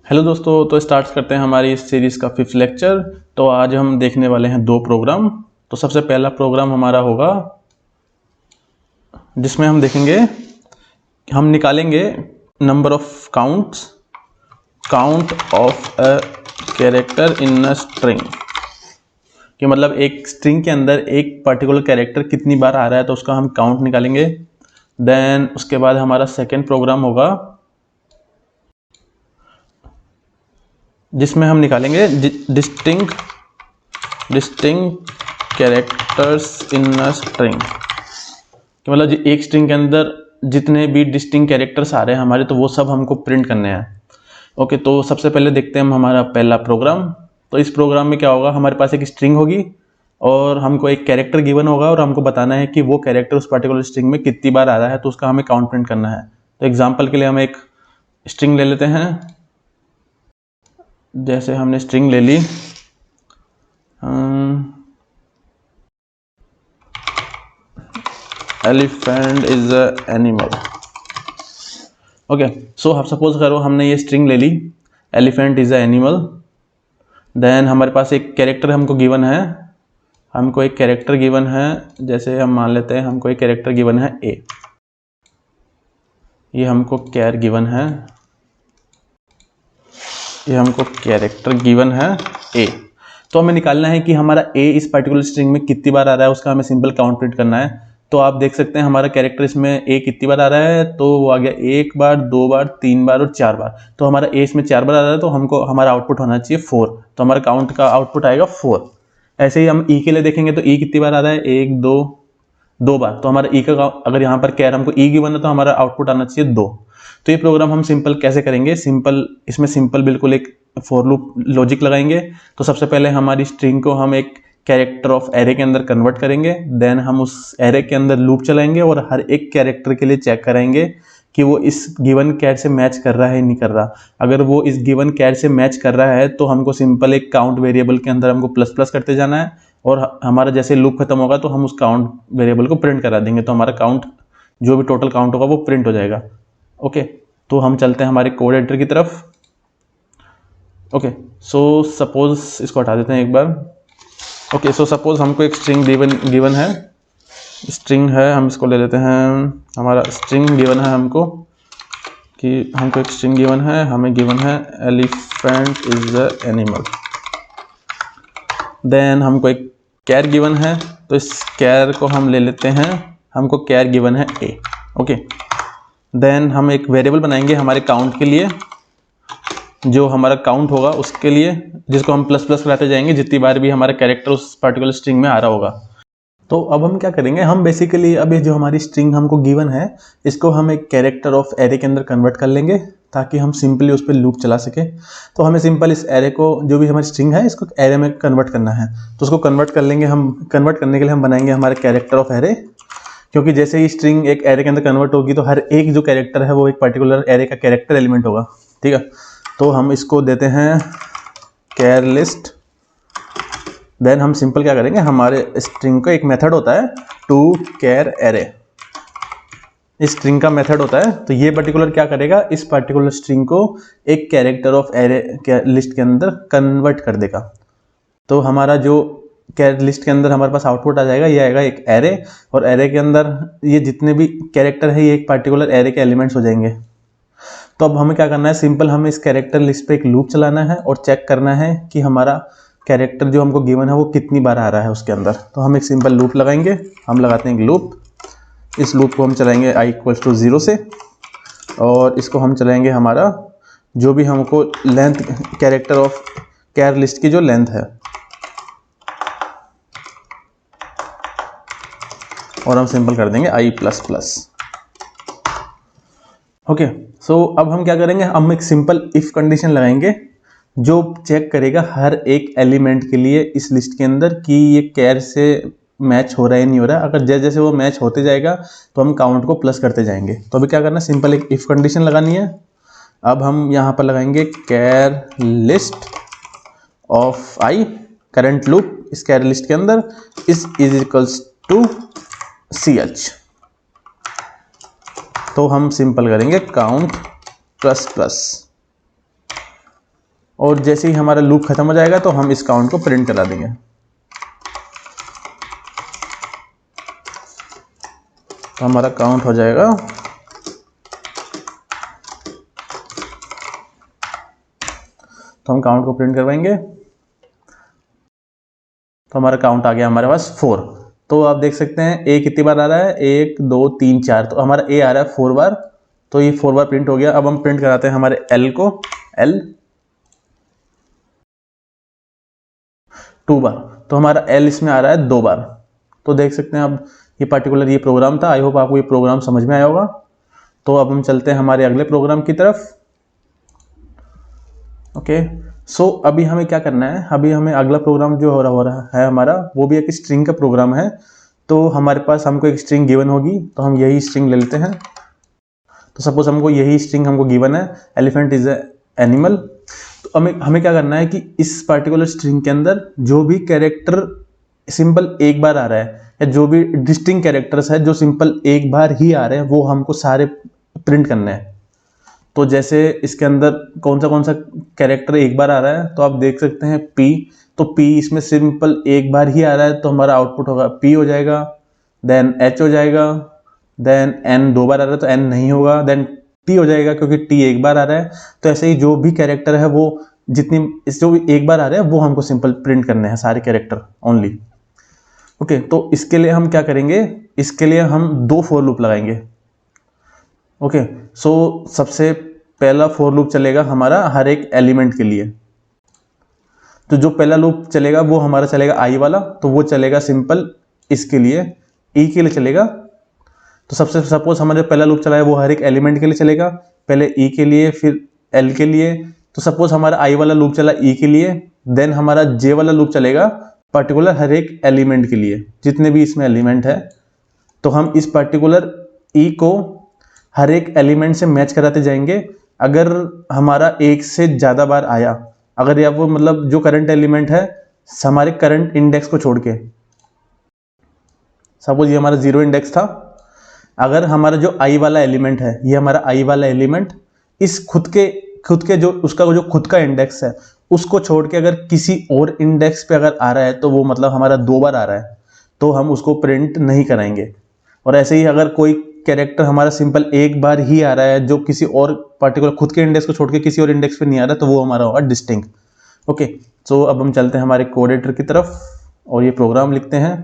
Hello दोस्तों, तो start करते हैं हमारी इस सीरीज़ का 5th लेक्चर। तो आज हम देखने वाले हैं 2 प्रोग्राम। तो सबसे पहला प्रोग्राम हमारा होगा जिसमें हम देखेंगे, हम निकालेंगे number of count of a character in a string, कि मतलब एक स्ट्रिंग के अंदर एक पर्टिकुलर कैरेक्टर कितनी बार आ रहा है तो उसका हम काउंट निकालेंगे। देन उसके बाद हमारा सेकेंड प्रोग्राम होगा जिसमें हम निकालेंगे distinct characters in a string, कि मतलब एक स्ट्रिंग के अंदर जितने भी डिस्टिंक्ट कैरेक्टर्स आ रहे हैं हमारे, तो वो सब हमको प्रिंट करने हैं। ओके, तो सबसे पहले देखते हैं हम हमारा पहला प्रोग्राम। तो इस प्रोग्राम में क्या होगा, हमारे पास एक स्ट्रिंग होगी और हमको एक कैरेक्टर गिवन होगा और हमको बताना है कि वो कैरेक्टर उस पर्टिकुलर स्ट्रिंग में कितनी बार आ रहा है, तो उसका हमें काउंट प्रिंट करना है। तो एग्जाम्पल के लिए हम एक स्ट्रिंग ले लेते हैं। जैसे हमने स्ट्रिंग ले ली, elephant is a animal. Okay, so हम सपोज करो हमने ये स्ट्रिंग ले ली, elephant is a animal. Then हमारे पास एक कैरेक्टर हमको गिवन है, जैसे हम मान लेते हैं हमको एक कैरेक्टर गिवन है ए। ये हमको कैरेक्टर गिवन है ए। तो हमें निकालना है कि हमारा ए इस पर्टिकुलर स्ट्रिंग में कितनी बार आ रहा है, उसका हमें सिंपल काउंट प्रिंट करना है। तो आप देख सकते हैं हमारा कैरेक्टर इसमें ए कितनी बार आ रहा है, तो वो आ गया 1 बार, 2 बार, 3 बार और 4 बार। तो हमारा ए इसमें 4 बार आ रहा है, तो हमको हमारा आउटपुट होना चाहिए 4। तो हमारा काउंट का आउटपुट आएगा 4। ऐसे ही हम ई के लिए देखेंगे तो ई कितनी बार आ रहा है, 1 2 बार। तो हमारा ई का अगर यहाँ पर कैर हमको ई गिवन है तो हमारा आउटपुट आना चाहिए 2। तो ये प्रोग्राम हम सिंपल कैसे करेंगे, इसमें बिल्कुल एक फॉर लूप लॉजिक लगाएंगे। तो सबसे पहले हमारी स्ट्रिंग को हम एक कैरेक्टर ऑफ एरे के अंदर कन्वर्ट करेंगे। देन हम उस एरे के अंदर लूप चलाएंगे और हर एक कैरेक्टर के लिए चेक कराएंगे कि वो इस गिवन कैर से मैच कर रहा है नहीं कर रहा। अगर वो इस गिवन कैर से मैच कर रहा है तो हमको सिंपल एक काउंट वेरिएबल के अंदर हमको प्लस प्लस करते जाना है, और हमारा जैसे लूप खत्म होगा तो हम उस काउंट वेरिएबल को प्रिंट करा देंगे। तो हमारा काउंट, जो भी टोटल काउंट होगा वो प्रिंट हो जाएगा। ओके, तो हम चलते हैं हमारे कोड एडिटर की तरफ। ओके, सो सपोज इसको हटा देते हैं एक बार। ओके, सो सपोज हमको एक स्ट्रिंग गिवन है, हम इसको ले लेते हैं। हमारा स्ट्रिंग गिवन है हमको एक स्ट्रिंग गिवन है, हमें गिवन है elephant is a animal. Then हमको एक कैर गिवन है, तो इस कैर को हम ले लेते हैं, हमको कैर गिवन है ए। ओके, देन हम एक वेरिएबल बनाएंगे हमारे काउंट के लिए, जो हमारा काउंट होगा उसके लिए, जिसको हम प्लस प्लस कराते जाएंगे जितनी बार भी हमारा कैरेक्टर उस पर्टिकुलर स्ट्रिंग में आ रहा होगा। तो अब हम क्या करेंगे, हम बेसिकली अब ये जो हमारी स्ट्रिंग हमको गिवन है इसको हम एक कैरेक्टर ऑफ एरे के अंदर कन्वर्ट कर लेंगे ताकि हम सिंपली उस पर लूप चला सके। तो हमें सिंपल इस एरे को, जो भी हमारी स्ट्रिंग है, इसको एरे में कन्वर्ट करना है। तो उसको कन्वर्ट कर लेंगे हम। कन्वर्ट करने के लिए हम बनाएंगे हमारे कैरेक्टर ऑफ एरे, क्योंकि जैसे ही स्ट्रिंग एक एरे के अंदर कन्वर्ट होगी तो हर एक जो कैरेक्टर है वो एक पर्टिकुलर एरे का कैरेक्टर एलिमेंट होगा। ठीक है, तो हम इसको देते हैं कैर लिस्ट। देन हम सिंपल क्या करेंगे, हमारे स्ट्रिंग का एक मेथड होता है टू कैर एरे, इस स्ट्रिंग का मेथड होता है। तो ये पर्टिकुलर क्या करेगा, इस पर्टिकुलर स्ट्रिंग को एक कैरेक्टर ऑफ एरे लिस्ट के अंदर कन्वर्ट कर देगा। तो हमारा जो कैर लिस्ट के अंदर हमारे पास आउटपुट आ जाएगा, ये आएगा एक एरे, और एरे के अंदर ये जितने भी कैरेक्टर है ये एक पर्टिकुलर एरे के एलिमेंट्स हो जाएंगे। तो अब हमें क्या करना है, सिंपल हमें इस कैरेक्टर लिस्ट पे एक लूप चलाना है और चेक करना है कि हमारा कैरेक्टर जो हमको गिवन है वो कितनी बार आ रहा है उसके अंदर। तो हम एक सिंपल लूप लगाएंगे, हम लगाते हैं एक लूप। इस लूप को हम चलाएंगे i = 0 से, और इसको हम चलाएंगे हमारा जो भी हमको length character of char list की जो लेंथ है, और हम सिंपल कर देंगे i++। ओके, सो अब हम क्या करेंगे, हम एक सिंपल इफ कंडीशन लगाएंगे जो चेक करेगा हर एक एलिमेंट के लिए इस लिस्ट के अंदर कि ये कैर से मैच हो रहा है नहीं हो रहा है। अगर जैसे जैसे वो मैच होते जाएगा तो हम काउंट को प्लस करते जाएंगे। तो अभी क्या करना है, सिंपल एक इफ कंडीशन लगानी है। अब हम यहाँ पर लगाएंगे car list of i, current loop इस कैर लिस्ट के अंदर इज इक्वल्स टू ch। तो हम सिंपल करेंगे काउंट ++। और जैसे ही हमारा लूप खत्म हो जाएगा तो हम इस काउंट को प्रिंट करा देंगे। तो हमारा काउंट हो जाएगा, तो हम काउंट को प्रिंट करवाएंगे। तो हमारा काउंट आ गया हमारे पास 4। तो आप देख सकते हैं ए कितनी बार आ रहा है, 1 2 3 4, तो हमारा ए आ रहा है 4 बार, तो ये 4 बार प्रिंट हो गया। अब हम प्रिंट कराते हैं हमारे एल को, एल 2 बार, तो हमारा एल इसमें आ रहा है 2 बार। तो देख सकते हैं अब ये पर्टिकुलर ये प्रोग्राम था। आई होप आपको ये प्रोग्राम समझ में आया होगा। तो अब हम चलते हैं हमारे अगले प्रोग्राम की तरफ। ओके, सो अभी हमें क्या करना है, अभी हमें अगला प्रोग्राम जो हो रहा है हमारा, वो भी एक स्ट्रिंग का प्रोग्राम है। तो हमारे पास हमको एक स्ट्रिंग गिवन होगी, तो हम यही स्ट्रिंग ले लेते हैं। तो सपोज हमको यही स्ट्रिंग हमको गिवन है, एलिफेंट इज ए एनिमल। तो हमें क्या करना है कि इस पर्टिकुलर स्ट्रिंग के अंदर जो भी कैरेक्टर सिंपल एक बार आ रहा है, या जो भी डिस्टिंक्ट कैरेक्टर्स है जो सिंपल एक बार ही आ रहे हैं, वो हमको सारे प्रिंट करने हैं। तो जैसे इसके अंदर कौन सा कैरेक्टर एक बार आ रहा है, तो आप देख सकते हैं P, तो P इसमें सिंपल एक बार ही आ रहा है, तो हमारा आउटपुट होगा P हो जाएगा, देन H हो जाएगा, देन N 2 बार आ रहा है तो N नहीं होगा, देन T हो जाएगा क्योंकि T एक बार आ रहा है। तो ऐसे ही जो भी कैरेक्टर है वो जो भी एक बार आ रहे हैं वो हमको सिंपल प्रिंट करने हैं, सारे कैरेक्टर ओनली। ओके, तो इसके लिए हम क्या करेंगे, इसके लिए हम 2 फॉर लूप लगाएंगे। ओके, सो सबसे पहला फॉर लूप चलेगा हमारा हर एक एलिमेंट के लिए। तो जो पहला लूप चलेगा वो हमारा चलेगा आई वाला, तो वो चलेगा सिंपल इसके लिए, ई के लिए चलेगा। तो सबसे सपोज हमारा पहला लूप चला है वो हर एक एलिमेंट के लिए चलेगा, पहले ई के लिए फिर एल के लिए। तो सपोज हमारा आई वाला लूप चला ई के लिए, देन हमारा जे वाला लूप चलेगा पर्टिकुलर हर एक एलिमेंट के लिए, जितने भी इसमें एलिमेंट है। तो हम इस पर्टिकुलर ई को हर एक एलिमेंट से मैच कराते जाएंगे। अगर हमारा एक से ज़्यादा बार आया, अगर या वो मतलब जो करंट एलिमेंट है हमारे करंट इंडेक्स को छोड़ के, सपोज ये हमारा 0 इंडेक्स था, अगर हमारा जो आई वाला एलिमेंट है, ये हमारा आई वाला एलिमेंट इस खुद के जो उसका जो खुद का इंडेक्स है उसको छोड़ के अगर किसी और इंडेक्स पे अगर आ रहा है, तो वो मतलब हमारा 2 बार आ रहा है, तो हम उसको प्रिंट नहीं कराएंगे। और ऐसे ही अगर कोई कैरेक्टर हमारा सिंपल एक बार ही आ रहा है जो किसी और पर्टिकुलर खुद के इंडेक्स को छोड़ के किसी और इंडेक्स पे नहीं आ रहा, तो वो हमारा होगा डिस्टिंक्ट। ओके, सो अब हम चलते हैं हमारे कोड एडिटर की तरफ और ये प्रोग्राम लिखते हैं।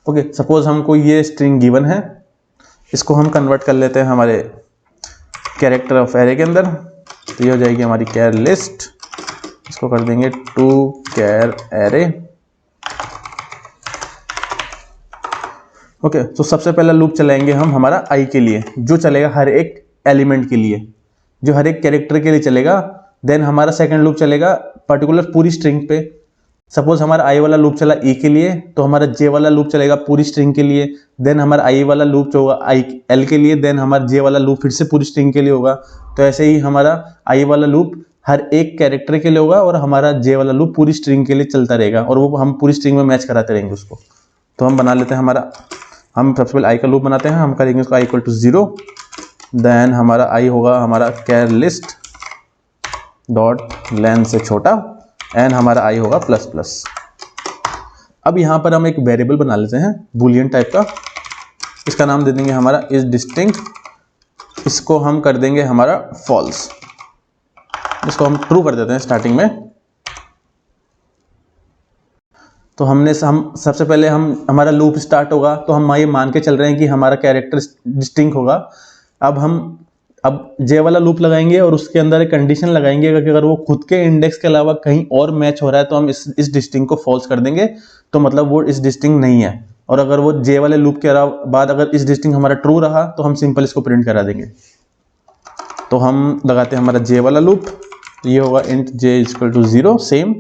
ओके, सपोज हमको ये स्ट्रिंग गिवन है, इसको हम कन्वर्ट कर लेते हैं हमारे कैरेक्टर ऑफ एरे के अंदर। तो ये हो जाएगी हमारी कैर लिस्ट, इसको कर देंगे टू कैर एरे। ओके, तो सबसे पहला लूप चलाएंगे हम हमारा आई के लिए, जो चलेगा हर एक एलिमेंट के लिए, जो हर एक कैरेक्टर के लिए चलेगा। देन हमारा सेकंड लूप चलेगा पर्टिकुलर पूरी स्ट्रिंग पे। सपोज हमारा आई वाला लूप चला ई के लिए, तो हमारा जे वाला लूप चलेगा पूरी स्ट्रिंग के लिए। देन हमारा आई वाला लूप जो होगा आई एल के लिए, देन हमारा जे वाला लूप फिर से पूरी स्ट्रिंग के लिए होगा। तो ऐसे ही हमारा आई वाला लूप हर एक कैरेक्टर के लिए होगा और हमारा जे वाला लूप पूरी स्ट्रिंग के लिए चलता रहेगा, और वो हम पूरी स्ट्रिंग में मैच कराते रहेंगे उसको। तो हम बना लेते हैं हमारा, हम सबसे पहले आई का लूप बनाते हैं, हम करेंगे उसको आई इक्वल टू 0। देन हमारा आई होगा हमारा कैर लिस्ट डॉट लेंथ से छोटा, एंड हमारा आई होगा ++। अब यहाँ पर हम एक वेरिएबल बना लेते हैं बूलियन टाइप का, इसका नाम दे देंगे हमारा इज डिस्टिंक्ट। इसको हम कर देंगे हमारा फॉल्स, इसको हम ट्रू कर देते हैं स्टार्टिंग में। तो हम सबसे पहले हमारा लूप स्टार्ट होगा, तो हम ये मान के चल रहे हैं कि हमारा कैरेक्टर डिस्टिंक्ट होगा। अब जे वाला लूप लगाएंगे और उसके अंदर एक कंडीशन लगाएंगे कि अगर वो खुद के इंडेक्स के अलावा कहीं और मैच हो रहा है तो हम इस डिस्टिंक्ट को फॉल्स कर देंगे, तो मतलब वो इस डिस्टिंक्ट नहीं है। और अगर वो जे वाले लूप के बाद अगर इस डिस्टिंक्ट हमारा ट्रू रहा तो हम सिंपल इसको प्रिंट करा देंगे। तो हम लगाते हैं हमारा जे वाला लूप, तो ये होगा int J equal to 0 same,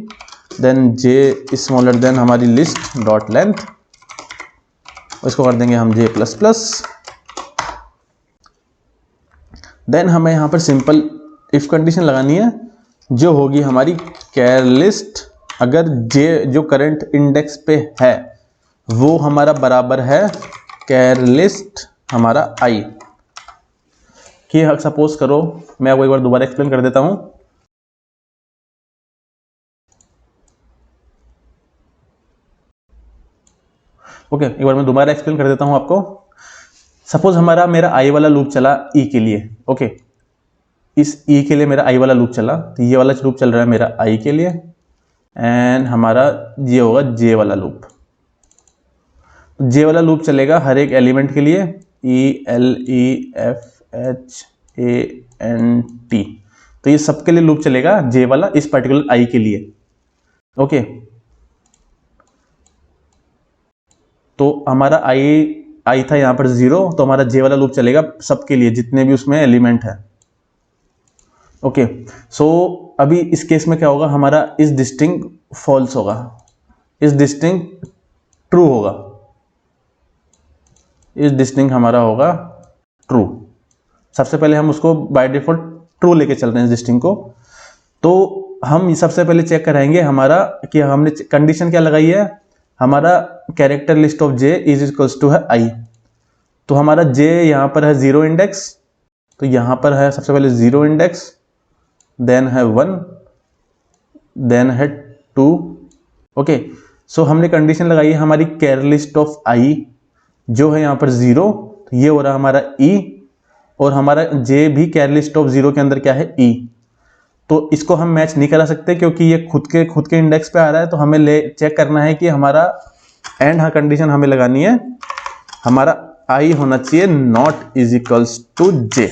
then J smaller than हमारी लिस्ट डॉट लेंथ, इसको कर देंगे हम j++। देन हमें यहाँ पर सिंपल इफ कंडीशन लगानी है, जो होगी हमारी कैर लिस्ट अगर जे जो करंट इंडेक्स पे है वो हमारा बराबर है कैर लिस्ट हमारा आई, कि सपोज करो, मैं आपको एक बार दोबारा एक्सप्लेन कर देता हूं। ओके, एक बार मैं दोबारा एक्सप्लेन कर देता हूं आपको। सपोज मेरा आई वाला लूप चला ई के लिए। ओके, इस ई के लिए मेरा आई वाला लूप चला, तो ये वाला लूप चल रहा है मेरा आई के लिए, एंड हमारा ये होगा जे वाला लूप। जे वाला लूप चलेगा हर एक एलिमेंट के लिए, E L E F H A N T, तो ये सबके लिए लूप चलेगा जे वाला इस पर्टिकुलर आई के लिए। ओके, तो हमारा आई था यहाँ पर 0, तो हमारा जे वाला लूप चलेगा सबके लिए जितने भी उसमें एलिमेंट है। ओके, सो अभी इस केस में क्या होगा, हमारा इस डिस्टिंग फॉल्स होगा, इस डिस्टिंग ट्रू होगा, इस डिस्टिंग हमारा होगा ट्रू। सबसे पहले हम उसको बाय डिफॉल्ट ट्रू लेके चल रहे हैं इस डिस्टिंग को। तो हम सबसे पहले चेक कराएंगे हमारा कि हमने कंडीशन क्या लगाई है, हमारा character list of J is equals to है आई। तो हमारा जे यहाँ पर है 0 इंडेक्स, तो यहाँ पर है सबसे पहले 0 इंडेक्स, देन है 1, देन है 2। ओके, सो हमने कंडीशन लगाई है हमारी कैर लिस्ट ऑफ आई जो है यहाँ पर 0, तो ये हो रहा हमारा ई, और हमारा जे भी कैर लिस्ट ऑफ 0 के अंदर क्या है ई। तो इसको हम मैच नहीं करा सकते क्योंकि ये खुद के इंडेक्स पे आ रहा है, तो हमें चेक करना है कि हमारा एंड कंडीशन हमें लगानी है, हमारा आई होना चाहिए नॉट इज इक्वल्स टू जे,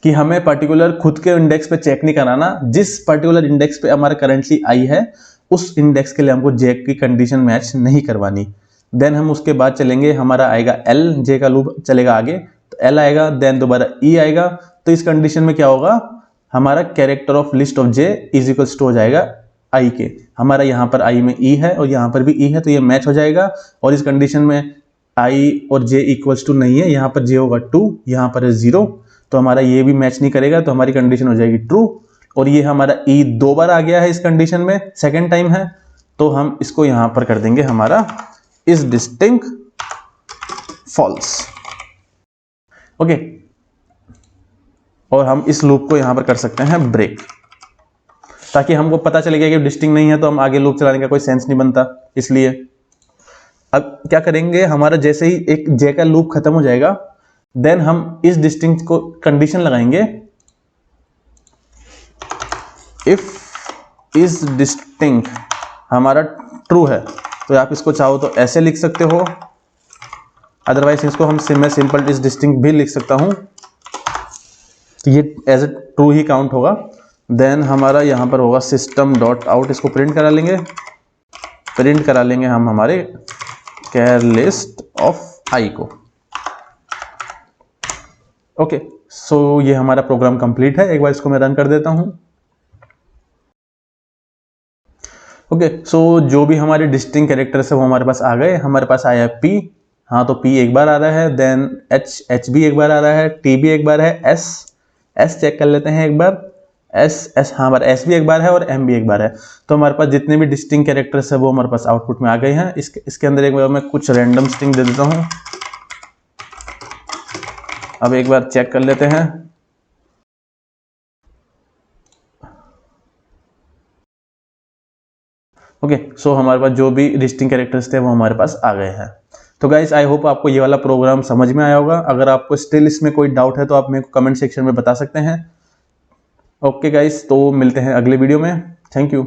कि हमें पर्टिकुलर खुद के इंडेक्स पे चेक नहीं कराना, जिस पर्टिकुलर इंडेक्स पे हमारा करंटली आई है उस इंडेक्स के लिए हमको जे की कंडीशन मैच नहीं करवानी। देन हम उसके बाद चलेंगे, हमारा आएगा एल, जे का लूप चलेगा आगे, तो एल आएगा, देन दोबारा ई आएगा। तो इस कंडीशन में क्या होगा, हमारा character of list of J is equals to हो जाएगा आई के। हमारा यहाँ पर आई में ई है और यहाँ पर भी ई है, तो ये मैच हो जाएगा। और इस कंडीशन में आई और जे इक्वल्स टू नहीं है, यहाँ पर जे होगा 2, यहाँ पर है 0, तो हमारा ये भी मैच नहीं करेगा, तो हमारी कंडीशन हो जाएगी ट्रू। और ये हमारा ई 2 बार आ गया है इस कंडीशन में, सेकेंड टाइम है, तो हम इसको यहाँ पर कर देंगे हमारा इस डिस्टिंक्ट फॉल्स। ओके, और हम इस लूप को यहां पर कर सकते हैं ब्रेक, ताकि हमको पता चलेगा कि डिस्टिंक्ट नहीं है तो हम आगे लूप चलाने का कोई सेंस नहीं बनता। इसलिए अब क्या करेंगे, हमारा जैसे ही एक जे का लूप खत्म हो जाएगा, देन हम इस डिस्टिंक्ट को कंडीशन लगाएंगे, इफ इस डिस्टिंक्ट हमारा ट्रू है, तो आप इसको चाहो तो ऐसे लिख सकते हो, अदरवाइज इसको हम सिंपल इस डिस्टिंक्ट भी लिख सकता हूं, तो ये एज ए ट्रू ही काउंट होगा। देन हमारा यहाँ पर होगा सिस्टम डॉट आउट, इसको प्रिंट करा लेंगे हम हमारे कैर लिस्ट ऑफ आई को। ओके, सो ये हमारा प्रोग्राम कंप्लीट है। एक बार इसको मैं रन कर देता हूँ। ओके, सो जो भी हमारे डिस्टिंक्ट कैरेक्टर्स है वो हमारे पास आ गए। हमारे पास आया पी, हाँ तो पी एक बार आ रहा है, देन एच भी एक बार आ रहा है, टी भी एक बार है, एस चेक कर लेते हैं एक बार, एस हाँ हमारा एस भी एक बार है और एम भी एक बार है। तो हमारे पास जितने भी डिस्टिंक्ट कैरेक्टर्स है वो हमारे पास आउटपुट में आ गए हैं। इसके अंदर एक बार मैं कुछ रैंडम स्ट्रिंग दे देता हूँ। अब एक बार चेक कर लेते हैं। ओके, सो हमारे पास जो भी डिस्टिंक्ट कैरेक्टर्स थे वो हमारे पास आ गए हैं। तो गाइस, आई होप आपको ये वाला प्रोग्राम समझ में आया होगा। अगर आपको स्टिल इसमें कोई डाउट है तो आप मेरे को कमेंट सेक्शन में बता सकते हैं। ओके गाइस, तो मिलते हैं अगले वीडियो में। Thank you.